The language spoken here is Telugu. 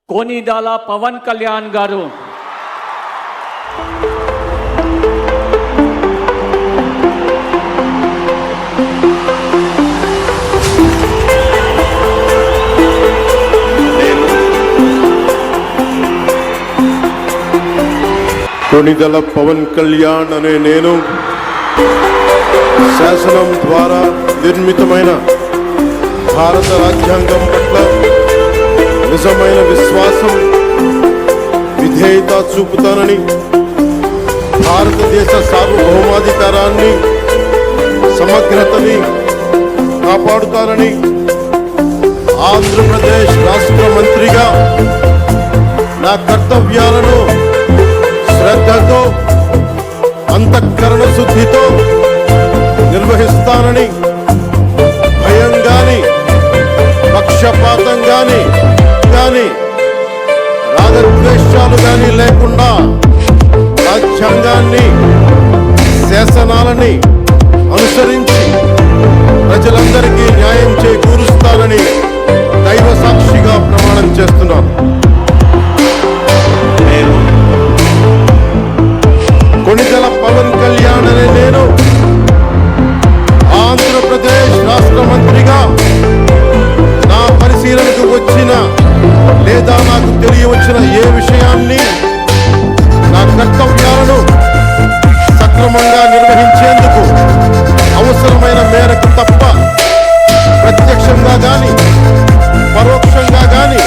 కొనిదెల పవన్ కళ్యాణ్ గారు కొనిదెల పవన్ కళ్యాణ్ అనే నేను శాసనం ద్వారా నిర్మితమైన భారత రాజ్యాంగం పట్ల నిజమైన విశ్వాసం విధేయత చూపుతానని, భారతదేశ సార్వభౌమాధికారాన్ని సమగ్రతని కాపాడుతానని, ఆంధ్రప్రదేశ్ రాష్ట్ర మంత్రిగా నా కర్తవ్యాలను శ్రద్ధతో అంతఃకరణ శుద్ధితో నిర్వహిస్తానని, భయం గాని పక్షపాతం గాని రాగద్వేషాలు గాని లేకుండా రాజ్యాంగాన్ని శాసనాలని అనుసరించి ప్రజలందరికీ న్యాయం చేకూరుస్తానని దైవ సాక్షిగా ప్రమాణం చేస్తున్నాను. కొనిదెల పవన్ కళ్యాణ్ అనే నేను ఆంధ్రప్రదేశ్ రాష్ట్ర మంత్రిగా నా పరిశీలనకు వచ్చిన లేదా నాకు తెలియవచ్చిన ఏ విషయాన్ని నా కర్తవ్యాలను సక్రమంగా నిర్వహించేందుకు అవసరమైన మేరకు తప్ప ప్రత్యక్షంగా గాని పరోక్షంగా గాని